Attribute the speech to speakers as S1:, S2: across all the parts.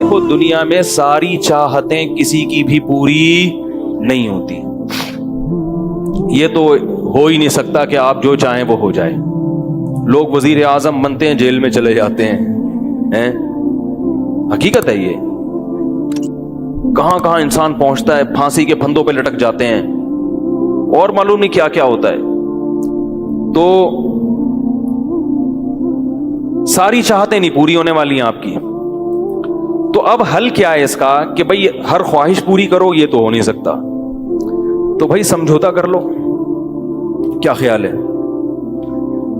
S1: دیکھو دنیا میں ساری چاہتیں کسی کی بھی پوری نہیں ہوتی. یہ تو ہو ہی نہیں سکتا کہ آپ جو چاہیں وہ ہو جائے. لوگ وزیر اعظم بنتے ہیں جیل میں چلے جاتے ہیں. حقیقت ہے یہ. کہاں کہاں انسان پہنچتا ہے, پھانسی کے پھندوں پہ لٹک جاتے ہیں اور معلوم نہیں کیا کیا ہوتا ہے. تو ساری چاہتیں نہیں پوری ہونے والی ہیں آپ کی. تو اب حل کیا ہے اس کا کہ بھئی ہر خواہش پوری کرو, یہ تو ہو نہیں سکتا. تو بھئی سمجھوتا کر لو. کیا خیال ہے؟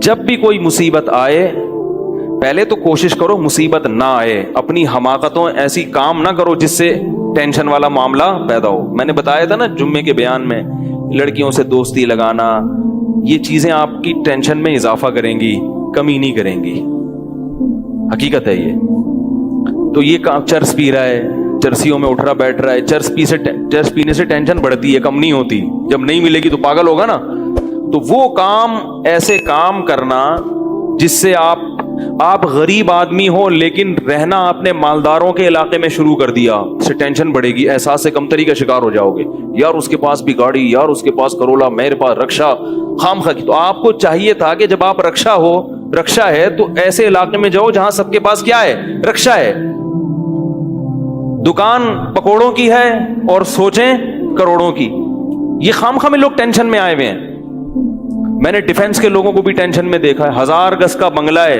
S1: جب بھی کوئی مصیبت آئے پہلے تو کوشش کرو مصیبت نہ آئے. اپنی حماقتوں ایسی کام نہ کرو جس سے ٹینشن والا معاملہ پیدا ہو. میں نے بتایا تھا نا جمعے کے بیان میں, لڑکیوں سے دوستی لگانا, یہ چیزیں آپ کی ٹینشن میں اضافہ کریں گی, کمی نہیں کریں گی. حقیقت ہے یہ. تو یہ کام چرس پی رہا ہے, چرسیوں میں اٹھ رہا بیٹھ رہا ہے, چرس پینے سے ٹینشن بڑھتی ہے, کم نہیں ہوتی. جب نہیں ملے گی تو پاگل ہوگا نا. تو وہ کام, ایسے کام کرنا جس سے آپ غریب آدمی ہو لیکن رہنا اپنے مالداروں کے علاقے میں شروع کر دیا, اس سے ٹینشن بڑھے گی, احساس کمتری کا شکار ہو جاؤ گے. یار اس کے پاس بھی گاڑی, یار اس کے پاس کرولا, میرے پاس رکشا, خامخواہ کی. تو آپ کو چاہیے تھا کہ جب آپ رکشا ہے تو ایسے علاقے میں جاؤ جہاں سب کے پاس کیا ہے, رکشا ہے. دکان پکوڑوں کی ہے اور سوچیں کروڑوں کی. یہ خامخواہ میں لوگ ٹینشن میں آئے ہوئے ہیں. میں نے ڈیفنس کے لوگوں کو بھی ٹینشن میں دیکھا ہے. 1000 گز کا بنگلہ ہے,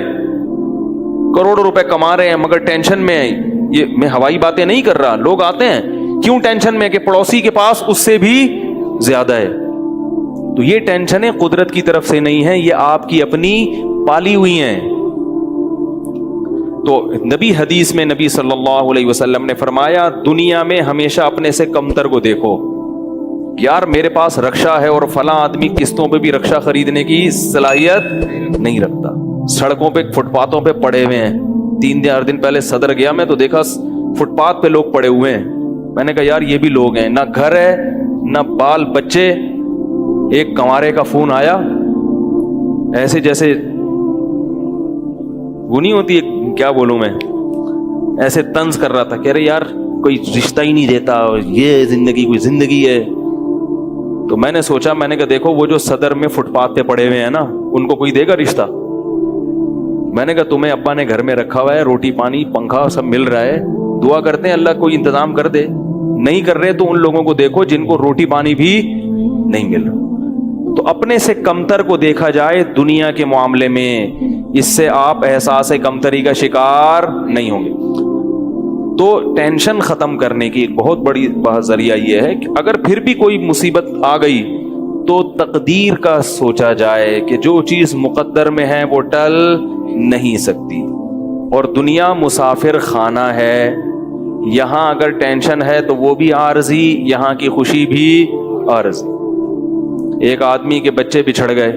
S1: کروڑوں روپے کما رہے ہیں مگر ٹینشن میں. یہ میں ہوائی باتیں نہیں کر رہا. لوگ آتے ہیں کیوں ٹینشن میں کہ پڑوسی کے پاس اس سے بھی زیادہ ہے. تو یہ ٹینشنیں قدرت کی طرف سے نہیں ہیں, یہ آپ کی اپنی پالی ہوئی ہیں. تو حدیث میں نبی صلی اللہ علیہ وسلم نے فرمایا دنیا میں ہمیشہ اپنے سے کمتر کو دیکھو. یار میرے پاس رکشا ہے اور فلاں آدمی قسطوں پہ بھی رکشا خریدنے کی صلاحیت نہیں رکھتا, سڑکوں پہ فٹ پاتھوں پہ پڑے ہوئے ہیں. 3-4 دن پہلے صدر گیا میں تو دیکھا فٹ پاتھ پہ لوگ پڑے ہوئے ہیں. میں نے کہا یار یہ بھی لوگ ہیں, نہ گھر ہے نہ بال بچے. ایک کنوارے کا فون آیا, ایسے جیسے وہ نہیں ہوتی, کیا بولوں میں, ایسے طنز کر رہا تھا, کہہ رہے یار کوئی رشتہ ہی نہیں دیتا, یہ زندگی کوئی زندگی ہے. تو میں نے سوچا, میں نے کہا دیکھو وہ جو صدر میں فٹ پاتھ پہ پڑے ہوئے ہیں نا, ان کو کوئی دے گا رشتہ؟ میں نے کہا تمہیں ابا نے گھر میں رکھا ہوا ہے, روٹی پانی پنکھا سب مل رہا ہے, دعا کرتے ہیں اللہ کوئی انتظام کر دے. نہیں کر رہے تو ان لوگوں کو دیکھو جن کو روٹی پانی بھی نہیں مل رہا. تو اپنے سے کمتر کو دیکھا جائے دنیا کے معاملے میں, اس سے آپ احساس کمتری کا شکار نہیں ہوں گے. تو ٹینشن ختم کرنے کی ایک بہت بڑی ذریعہ یہ ہے کہ اگر پھر بھی کوئی مصیبت آ گئی تو تقدیر کا سوچا جائے کہ جو چیز مقدر میں ہے وہ ٹل نہیں سکتی. اور دنیا مسافر خانہ ہے, یہاں اگر ٹینشن ہے تو وہ بھی عارضی, یہاں کی خوشی بھی عارضی. ایک آدمی کے بچے بچھڑ گئے,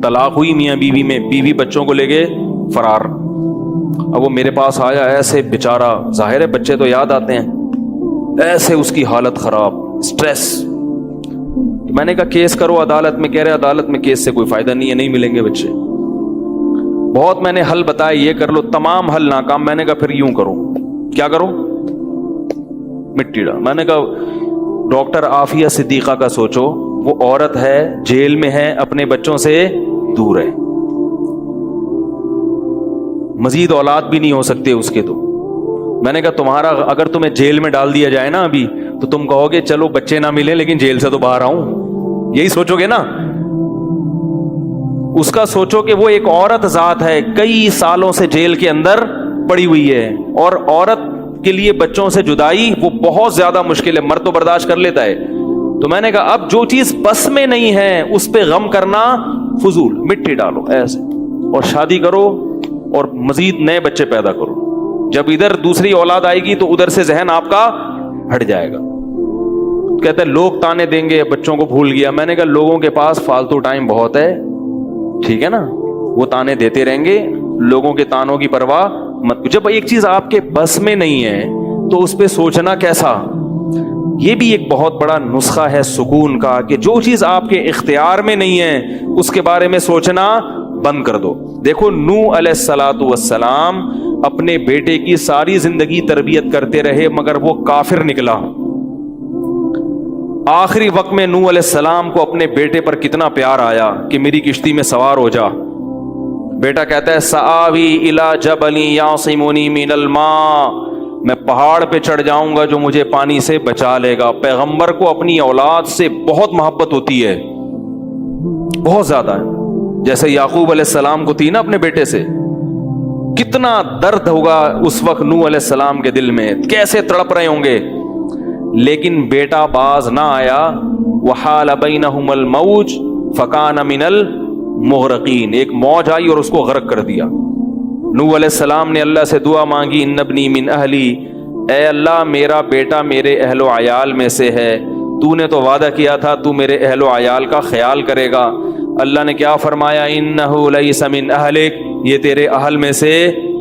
S1: طلاق ہوئی میاں بیوی میں, بیوی بچوں کو لے گئے فرار. اب وہ میرے پاس آیا, ایسے بیچارہ, ظاہر ہے بچے تو یاد آتے ہیں, ایسے اس کی حالت خراب, سٹریس. میں نے کہا کیس کرو عدالت میں. کہہ رہے عدالت میں کیس سے کوئی فائدہ نہیں ہے, نہیں ملیں گے بچے. بہت میں نے حل بتایا, یہ کر لو, تمام حل ناکام. میں نے کہا پھر یوں کرو. کیا کرو؟ مٹی ڈال. میں نے کہا ڈاکٹر عافیہ صدیقہ کا سوچو, وہ عورت ہے, جیل میں ہے, اپنے بچوں سے دور ہے, مزید اولاد بھی نہیں ہو سکتے اس کے. تو میں نے کہا تمہارا اگر تمہیں جیل میں ڈال دیا جائے نا ابھی تو تم کہو گے چلو بچے نہ ملے لیکن جیل سے تو باہر آؤں, یہی سوچو گے نا. اس کا سوچو کہ وہ ایک عورت ذات ہے, کئی سالوں سے جیل کے اندر پڑی ہوئی ہے, اور عورت کے لیے بچوں سے جدائی وہ بہت زیادہ مشکل ہے. مرد تو برداشت کر لیتا ہے. تو میں نے کہا اب جو چیز بس میں نہیں ہے اس پہ غم کرنا فضول, مٹی ڈالو ایسے اور شادی کرو اور مزید نئے بچے پیدا کرو. جب ادھر دوسری اولاد آئے گی تو ادھر سے ذہن آپ کا ہٹ جائے گا. کہتے ہیں لوگ تانے دیں گے, بچوں کو بھول گیا. میں نے کہا لوگوں کے پاس فالتو ٹائم بہت ہے, ٹھیک ہے نا, وہ تانے دیتے رہیں گے, لوگوں کے تانوں کی پرواہ مت. جب ایک چیز آپ کے بس میں نہیں ہے تو اس پہ سوچنا کیسا. یہ بھی ایک بہت بڑا نسخہ ہے سکون کا کہ جو چیز آپ کے اختیار میں نہیں ہے اس کے بارے میں سوچنا بند کر دو. دیکھو نوح علیہ الصلوۃ والسلام اپنے بیٹے کی ساری زندگی تربیت کرتے رہے مگر وہ کافر نکلا. آخری وقت میں نوح علیہ السلام کو اپنے بیٹے پر کتنا پیار آیا کہ میری کشتی میں سوار ہو جا. بیٹا کہتا ہے سآوی الی جبل یعصمنی من الماء، میں پہاڑ پہ چڑھ جاؤں گا جو مجھے پانی سے بچا لے گا. پیغمبر کو اپنی اولاد سے بہت محبت ہوتی ہے، بہت زیادہ ہے، جیسے یعقوب علیہ السلام کو تھی نا اپنے بیٹے سے. کتنا درد ہوگا اس وقت نوح علیہ السلام کے دل میں، کیسے تڑپ رہے ہوں گے. لیکن بیٹا باز نہ آیا. وحال بینہم الموج فکان من المغرقین، ایک موج آئی اور اس کو غرق کر دیا. نوح علیہ السلام نے اللہ سے دعا مانگی ان ابنی من اہلی، اے اللہ میرا بیٹا میرے اہل و عیال میں سے ہے، تو نے تو وعدہ کیا تھا تو میرے اہل و عیال کا خیال کرے گا. اللہ نے کیا فرمایا انہ لیس من اہلک، یہ تیرے اہل میں سے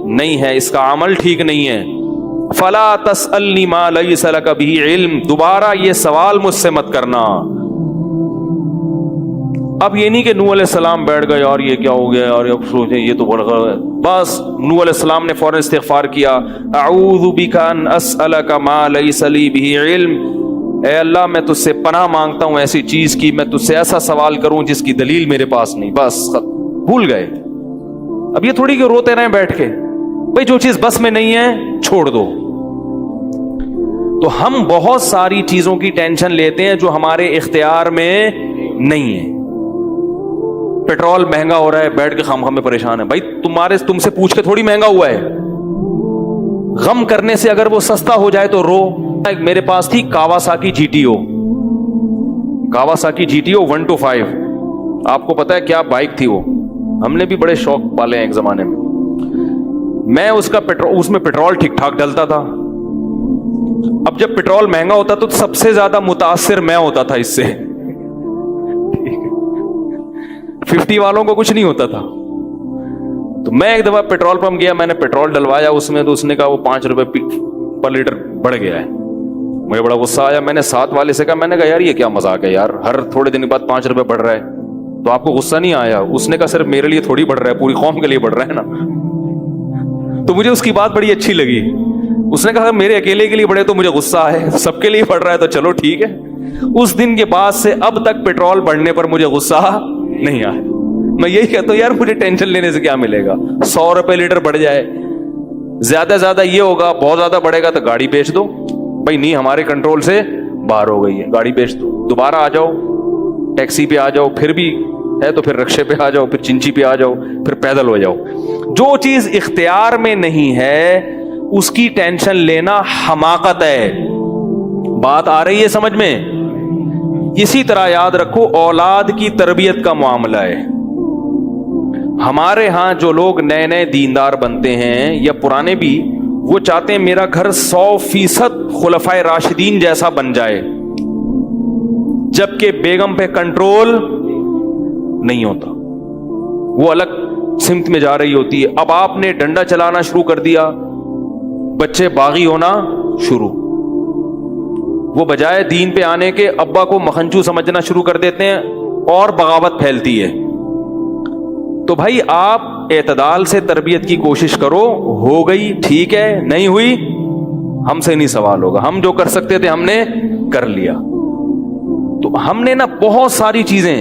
S1: نہیں ہے، اس کا عمل ٹھیک نہیں ہے. فلا تسألنی ما لیس لک بہ علم، دوبارہ یہ سوال مجھ سے مت کرنا. اب یہ نہیں کہ نوح علیہ السلام بیٹھ گئے اور یہ کیا ہو گیا اور اب سوچیں یہ تو بڑھ گیا. بس نوح علیہ السلام نے فوراً استغفار کیا. اعوذ بک ان اسألک ما لیس لی بہ علم، اے اللہ میں تجھ سے پناہ مانگتا ہوں ایسی چیز کی، میں تجھ سے ایسا سوال کروں جس کی دلیل میرے پاس نہیں. بس بھول گئے. اب یہ تھوڑی کہ روتے رہیں بیٹھ کے، بھئی جو چیز بس میں نہیں ہے چھوڑ دو. تو ہم بہت ساری چیزوں کی ٹینشن لیتے ہیں جو ہمارے اختیار میں نہیں ہے. پیٹرول مہنگا ہو رہا ہے، بیٹھ کے خام میں پریشان ہے. بھائی تم سے پوچھ کے تھوڑی مہنگا ہوا ہے. غم کرنے سے اگر وہ سستا ہو جائے تو رو. میرے پاس تھی Kawasaki G T O, Kawasaki G T O 125. آپ کو پتا ہے کیا بائک تھی وہ، ہم نے بھی بڑے شوق پالے ہیں ایک زمانے میں. میں اس میں پیٹرول ٹھیک ٹھاک ڈلتا تھا. اب جب پیٹرول مہنگا ہوتا تو سب سے زیادہ متاثر میں ہوتا تھا اس سے. 50 والوں کو کچھ نہیں ہوتا تھا. تو میں ایک دفعہ پیٹرول پمپ گیا، میں نے پیٹرول ڈلوایا اس میں، تو اس نے کہا وہ 5 روپے پر لیٹر بڑھ گیا ہے. مجھے بڑا غصہ آیا. میں نے ساتھ والے سے کہا، میں نے کہا یار یہ کیا مذاق ہے یار، ہر تھوڑے دن کے بعد 5 روپے بڑھ رہا ہے تو آپ کو غصہ نہیں آیا؟ اس نے کہا صرف میرے لیے تھوڑی بڑھ رہا ہے، پوری قوم کے لیے بڑھ رہا ہے نا. تو مجھے اس کی بات بڑی اچھی لگی. اس نے کہا میرے اکیلے کے لیے بڑھے تو مجھے غصہ ہے، سب کے لیے بڑھ رہا ہے تو چلو ٹھیک ہے. اس دن کے بعد سے اب تک پیٹرول بڑھنے پر مجھے غصہ نہیں آیا. میں یہی کہتا ہوں یار مجھے ٹینشن لینے سے کیا ملے گا. 100 روپے لیٹر بڑھ جائے، زیادہ زیادہ یہ ہوگا، بہت زیادہ بڑھے گا تو گاڑی بیچ دو. بھائی نہیں ہمارے کنٹرول سے باہر ہو گئی ہے، گاڑی بیچ دو، دوبارہ آ جاؤ، ٹیکسی پہ آ جاؤ، پھر بھی ہے تو پھر رکشے پہ آ جاؤ، پھر چنچی پہ آ جاؤ، پھر پیدل ہو جاؤ. جو چیز اختیار میں نہیں ہے اس کی ٹینشن لینا حماقت ہے. بات آ رہی ہے سمجھ میں؟ اسی طرح یاد رکھو اولاد کی تربیت کا معاملہ ہے. ہمارے ہاں جو لوگ نئے نئے دیندار بنتے ہیں یا پرانے بھی، وہ چاہتے ہیں میرا گھر 100% خلفائے راشدین جیسا بن جائے، جبکہ بیگم پہ کنٹرول نہیں ہوتا، وہ الگ سمت میں جا رہی ہوتی ہے. اب آپ نے ڈنڈا چلانا شروع کر دیا، بچے باغی ہونا شروع. وہ بجائے دین پہ آنے کے ابا کو مکھنچو سمجھنا شروع کر دیتے ہیں اور بغاوت پھیلتی ہے. تو بھائی آپ اعتدال سے تربیت کی کوشش کرو. ہو گئی ٹھیک ہے، نہیں ہوئی ہم سے نہیں سوال ہوگا، ہم جو کر سکتے تھے ہم نے کر لیا. تو ہم نے نا بہت ساری چیزیں،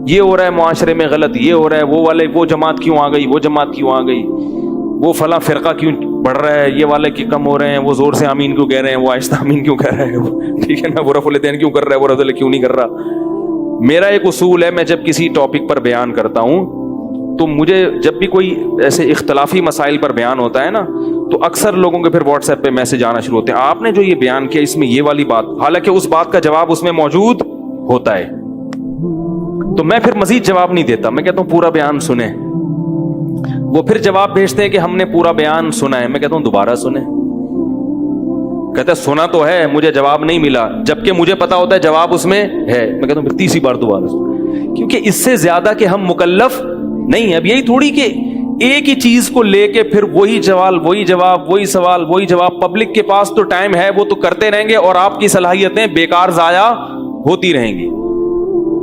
S1: یہ ہو رہا ہے معاشرے میں غلط، یہ ہو رہا ہے، وہ والے وہ جماعت کیوں آ گئی، وہ جماعت کیوں آ گئی، وہ فلاں فرقہ کیوں بڑھ رہا ہے، یہ والے کی کم ہو رہے ہیں، وہ زور سے آمین کیوں کہہ رہے ہیں، وہ آہستہ آمین کیوں کہہ رہے ہیں، ٹھیک ہے نا، وہ رفع الیدین کیوں کر رہا ہے، وہ رفع کیوں نہیں کر رہا. میرا ایک اصول ہے، میں جب کسی ٹاپک پر بیان کرتا ہوں تو مجھے جب بھی کوئی ایسے اختلافی مسائل پر بیان ہوتا ہے نا، تو اکثر لوگوں کے پھر واٹس ایپ پہ میسج آنا شروع ہوتے ہیں، آپ نے جو یہ بیان کیا اس میں یہ والی بات، حالانکہ اس بات کا جواب اس میں موجود ہوتا ہے. تو میں پھر مزید جواب نہیں دیتا، میں کہتا ہوں پورا بیان سنیں. وہ پھر جواب بھیجتے ہیں کہ ہم نے پورا بیان سنا ہے. میں کہتا ہوں دوبارہ سنیں. کہتا ہے سنا تو ہے، مجھے جواب نہیں ملا، جبکہ مجھے پتا ہوتا ہے جواب اس میں ہے. میں کہتا ہوں پھر تیسری بار دوبارہ سنیں، کیونکہ اس سے زیادہ کہ ہم مکلف نہیں ہے. اب یہی تھوڑی کہ ایک ہی چیز کو لے کے پھر وہی جواب وہی جواب وہی سوال وہی جواب. پبلک کے پاس تو ٹائم ہے، وہ تو کرتے رہیں گے اور آپ کی صلاحیتیں بیکار ضائع ہوتی رہیں گی.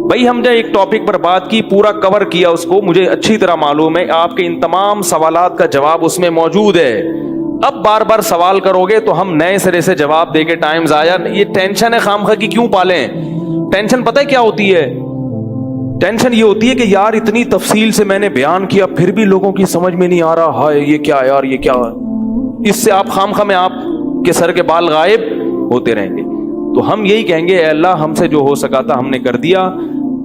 S1: بھائی ہم نے ایک ٹاپک پر بات کی, پورا کور کیا اس کو, مجھے اچھی طرح معلوم ہے آپ کے ان تمام سوالات کا جواب اس میں موجود ہے. اب بار بار سوال کرو گے تو ہم نئے سرے سے جواب دے کے ٹائم ضائع, یہ ٹینشن ہے خام خواہ کی کیوں پالیں؟ ٹینشن پتہ ہے کیا ہوتی ہے؟ ٹینشن یہ ہوتی ہے کہ یار اتنی تفصیل سے میں نے بیان کیا پھر بھی لوگوں کی سمجھ میں نہیں آ رہا, ہائے یہ کیا یار, یہ کیا. اس سے آپ خام خواہ میں آپ کے سر کے بال غائب ہوتے رہیں گے. تو ہم یہی کہیں گے اے اللہ ہم سے جو ہو سکا تھا ہم نے کر دیا,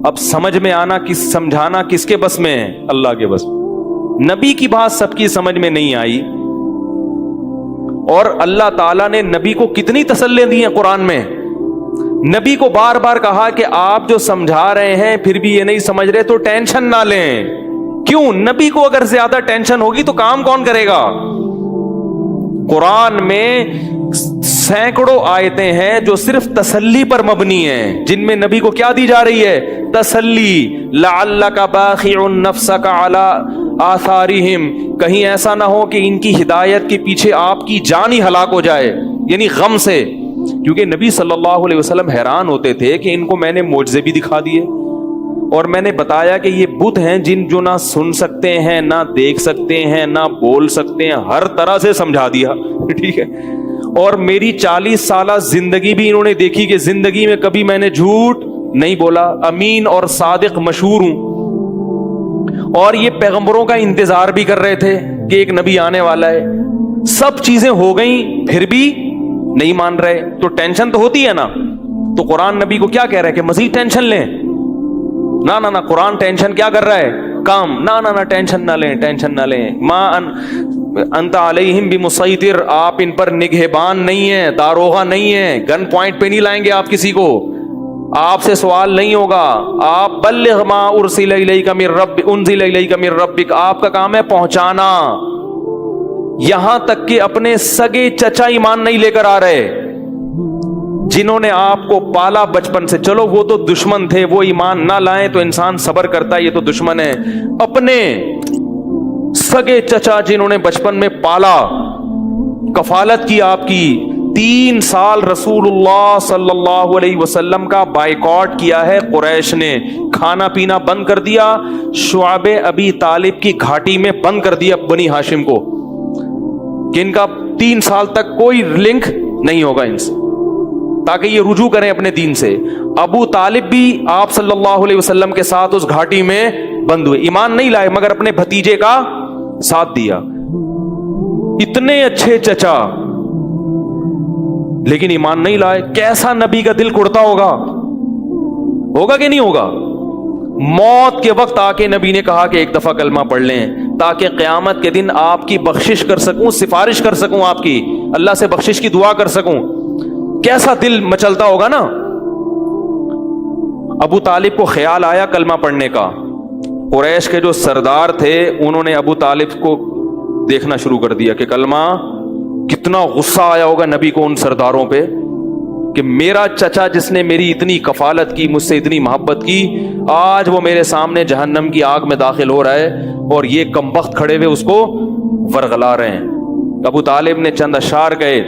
S1: اب سمجھ میں آنا سمجھانا کس کے بس میں ہے؟ اللہ کے بس. نبی کی بات سب کی سمجھ میں نہیں آئی, اور اللہ تعالیٰ نے نبی کو کتنی تسلیاں دی ہیں قرآن میں. نبی کو بار بار کہا کہ آپ جو سمجھا رہے ہیں پھر بھی یہ نہیں سمجھ رہے تو ٹینشن نہ لیں. کیوں؟ نبی کو اگر زیادہ ٹینشن ہوگی تو کام کون کرے گا؟ قرآن میں سینکڑوں آیتیں ہیں جو صرف تسلی پر مبنی ہیں, جن میں نبی کو کیا دی جا رہی ہے؟ تسلی. لعلک باخع نفسک علی آثارہم, کہیں ایسا نہ ہو کہ ان کی ہدایت کے پیچھے آپ کی جان ہی ہلاک ہو جائے, یعنی غم سے. کیونکہ نبی صلی اللہ علیہ وسلم حیران ہوتے تھے کہ ان کو میں نے معجزے بھی دکھا دیے, اور میں نے بتایا کہ یہ بت ہیں جن جو نہ سن سکتے ہیں, نہ دیکھ سکتے ہیں, نہ بول سکتے ہیں, ہر طرح سے سمجھا دیا. ٹھیک ہے, اور میری 40 سالہ زندگی بھی انہوں نے دیکھی کہ زندگی میں کبھی میں نے جھوٹ نہیں بولا, امین اور صادق مشہور ہوں. اور یہ پیغمبروں کا انتظار بھی کر رہے تھے کہ ایک نبی آنے والا ہے. سب چیزیں ہو گئیں پھر بھی نہیں مان رہے, تو ٹینشن تو ہوتی ہے نا. تو قرآن نبی کو کیا کہہ رہا ہے کہ مزید ٹینشن لیں؟ نہ قرآن ٹینشن کیا کر رہا ہے؟ کام. نہ ٹینشن نہ لیں, ٹینشن نہ لیں. ما انت علیہم بمسیطر, آپ ان پر نگہبان نہیں ہیں, داروغہ نہیں ہیں, گن پوائنٹ پہ نہیں لائیں گے آپ کسی کو, آپ سے سوال نہیں ہوگا. آپ بلغ ما ارسل الیک من ربک, آپ کا کام ہے پہنچانا. یہاں تک کہ اپنے سگے چچا ایمان نہیں لے کر آ رہے, جنہوں نے آپ کو پالا بچپن سے. چلو وہ تو دشمن تھے, وہ ایمان نہ لائیں تو انسان صبر کرتا ہے, یہ تو دشمن ہے. اپنے سگے چچا جنہوں نے بچپن میں پالا, کفالت کی آپ کی, 3 سال رسول اللہ صلی اللہ علیہ وسلم کا بائیکاٹ کیا ہے قریش نے, کھانا پینا بند کر دیا, شعب ابی طالب کی گھاٹی میں بند کر دیا بنی ہاشم کو, کہ ان کا 3 سال تک کوئی لنک نہیں ہوگا ان سے, تاکہ یہ رجوع کریں اپنے دین سے. ابو طالب بھی آپ صلی اللہ علیہ وسلم کے ساتھ اس گھاٹی میں بند ہوئے, ایمان نہیں لائے مگر اپنے بھتیجے کا ساتھ دیا. اتنے اچھے چچا لیکن ایمان نہیں لائے. کیسا نبی کا دل کڑتا ہوگا کہ نہیں ہوگا؟ موت کے وقت آ کے نبی نے کہا کہ ایک دفعہ کلمہ پڑھ لیں تاکہ قیامت کے دن آپ کی بخشش کر سکوں, سفارش کر سکوں, آپ کی اللہ سے بخشش کی دعا کر سکوں. کیسا دل مچلتا ہوگا نا. ابو طالب کو خیال آیا کلمہ پڑھنے کا. قریش کے جو سردار تھے انہوں نے ابو طالب کو دیکھنا شروع کر دیا کہ کلمہ, کتنا غصہ آیا ہوگا نبی کو ان سرداروں پہ کہ میرا چچا جس نے میری اتنی کفالت کی, مجھ سے اتنی محبت کی, آج وہ میرے سامنے جہنم کی آگ میں داخل ہو رہا ہے اور یہ کمبخت کھڑے ہوئے اس کو ورغلا رہے ہیں. ابو طالب نے چند اشعار کہے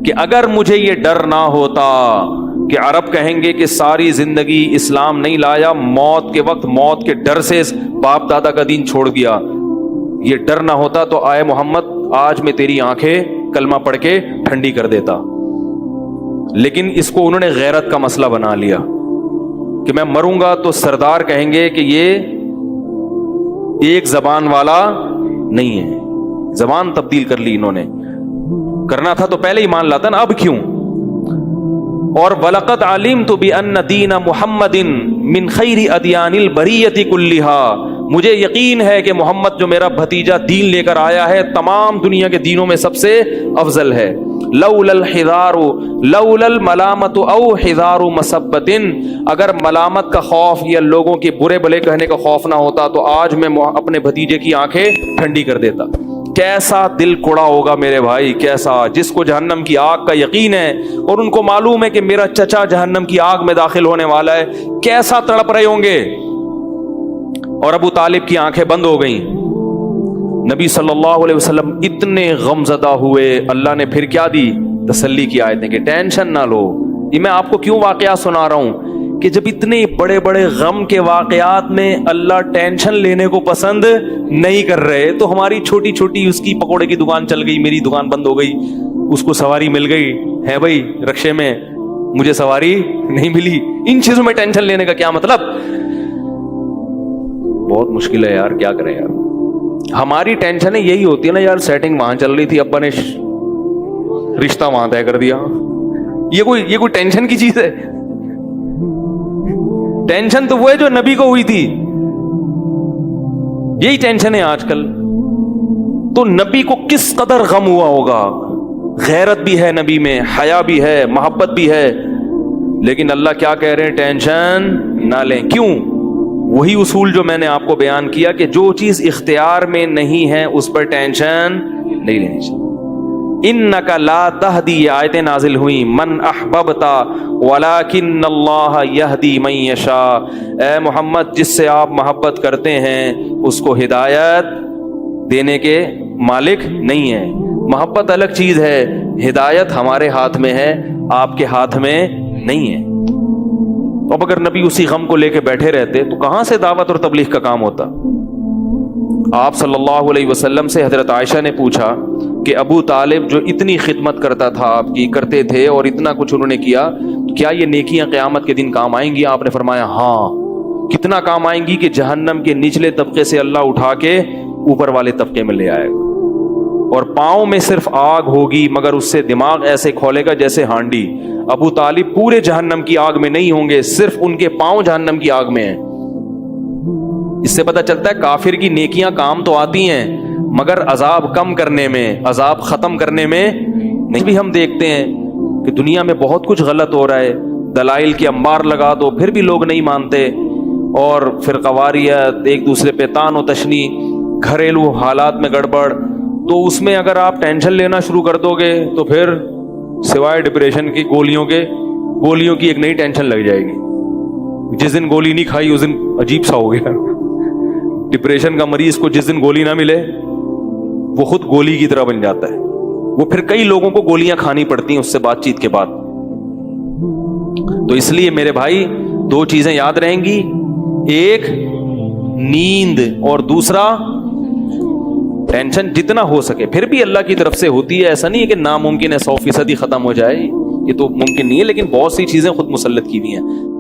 S1: کہ اگر مجھے یہ ڈر نہ ہوتا کہ عرب کہیں گے کہ ساری زندگی اسلام نہیں لایا, موت کے وقت موت کے ڈر سے باپ دادا کا دین چھوڑ دیا, یہ ڈر نہ ہوتا تو آئے محمد آج میں تیری آنکھیں کلمہ پڑھ کے ٹھنڈی کر دیتا. لیکن اس کو انہوں نے غیرت کا مسئلہ بنا لیا کہ میں مروں گا تو سردار کہیں گے کہ یہ ایک زبان والا نہیں ہے. زبان تبدیل کر لی انہوں نے, کرنا تھا تو پہلے ہی مان لاتا نا, اب کیوں؟ اور وَلَقَدْ عَلِمْتُ بِأَنَّ دِينَ مُحَمَّدٍ مِّن خَيْرِ أَدْيَانِ الْبَرِيَّةِ كُلِّهَا, مجھے یقین ہے کہ محمد جو میرا بھتیجا دین لے کر آیا ہے تمام دنیا کے دینوں میں سب سے افضل ہے. لولا الحذار لولا الملامت او حذار مسبت, اگر ملامت کا خوف یا لوگوں کے برے بھلے کہنے کا خوف نہ ہوتا تو آج میں اپنے بھتیجے کی آنکھیں ٹھنڈی کر دیتا. کیسا دل کڑا ہوگا میرے بھائی, کیسا, جس کو جہنم کی آگ کا یقین ہے اور ان کو معلوم ہے کہ میرا چچا جہنم کی آگ میں داخل ہونے والا ہے, کیسا تڑپ رہے ہوں گے. اور ابو طالب کی آنکھیں بند ہو گئیں. نبی صلی اللہ علیہ وسلم اتنے غم زدہ ہوئے, اللہ نے پھر کیا دی؟ تسلی کی آیتیں کہ ٹینشن نہ لو. یہ میں آپ کو کیوں واقعہ سنا رہا ہوں کہ جب اتنے بڑے بڑے غم کے واقعات میں اللہ ٹینشن لینے کو پسند نہیں کر رہے تو ہماری چھوٹی چھوٹی اس کی پکوڑے کی دکان چل گئی, میری دکان بند ہو گئی, اس کو سواری مل گئی ہے بھائی رکشے میں, مجھے سواری نہیں ملی, ان چیزوں میں ٹینشن لینے کا کیا مطلب؟ بہت مشکل ہے یار, کیا کریں یار. ہماری ٹینشن یہی ہوتی ہے نا یار, سیٹنگ وہاں چل رہی تھی, ابا نے رشتہ وہاں طے کر دیا, یہ کوئی ٹینشن کی چیز ہے؟ ٹینشن تو وہ ہے جو نبی کو ہوئی تھی, یہی ٹینشن ہے آج کل. تو نبی کو کس قدر غم ہوا ہوگا, غیرت بھی ہے نبی میں, حیا بھی ہے, محبت بھی ہے, لیکن اللہ کیا کہہ رہے ہیں, ٹینشن نہ لیں. کیوں؟ وہی اصول جو میں نے آپ کو بیان کیا کہ جو چیز اختیار میں نہیں ہے اس پر ٹینشن نہیں لینی چاہیے. انک لا تہدی, یہ آیتیں نازل ہوئیں, من احببت ولکن اللہ یہدی من یشاء. اے محمد, جس سے آپ محبت کرتے ہیں اس کو ہدایت دینے کے مالک نہیں ہے. محبت الگ چیز ہے, ہدایت ہمارے ہاتھ میں ہے, آپ کے ہاتھ میں نہیں ہے. اب اگر نبی اسی غم کو لے کے بیٹھے رہتے تو کہاں سے دعوت اور تبلیغ کا کام ہوتا؟ آپ صلی اللہ علیہ وسلم سے حضرت عائشہ نے پوچھا کہ ابو طالب جو اتنی خدمت کرتا تھا آپ کی, کرتے تھے اور اتنا کچھ انہوں نے کیا, کیا یہ نیکیاں قیامت کے دن کام آئیں گی؟ آپ نے فرمایا ہاں. کتنا کام آئیں گی کہ جہنم کے نچلے طبقے سے اللہ اٹھا کے اوپر والے طبقے میں لے آئے گا, اور پاؤں میں صرف آگ ہوگی مگر اس سے دماغ ایسے کھولے گا جیسے ہانڈی. ابو طالب پورے جہنم کی آگ میں نہیں ہوں گے, صرف ان کے پاؤں جہنم کی آگ میں ہیں. اس سے پتہ چلتا ہے کافر کی نیکیاں کام تو آتی ہیں مگر عذاب کم کرنے میں, عذاب ختم کرنے میں نہیں. بھی ہم دیکھتے ہیں کہ دنیا میں بہت کچھ غلط ہو رہا ہے, دلائل کے انبار لگا دو پھر بھی لوگ نہیں مانتے, اور فرقہ واریت, ایک دوسرے پہ تان و تشنی, گھریلو حالات میں گڑبڑ. تو اس میں اگر آپ ٹینشن لینا شروع کر دو گے تو پھر سوائے ڈپریشن کی گولیوں کی ایک نئی ٹینشن لگ جائے گی. جس دن گولی نہیں کھائی اس دن عجیب سا ہو گیا. ڈپریشن کا مریض کو جس دن گولی نہ ملے وہ خود گولی کی طرح بن جاتا ہے, وہ پھر کئی لوگوں کو گولیاں کھانی پڑتی ہیں اس سے بات چیت کے بعد. تو اس لیے میرے بھائی دو چیزیں یاد رہیں گی, ایک نیند اور دوسرا ٹینشن جتنا ہو سکے. پھر بھی اللہ کی طرف سے ہوتی ہے, ایسا نہیں ہے کہ ناممکن ہے 100% ہی ختم ہو جائے, یہ تو ممکن نہیں ہے, لیکن بہت سی چیزیں خود مسلط کی ہوئی ہیں.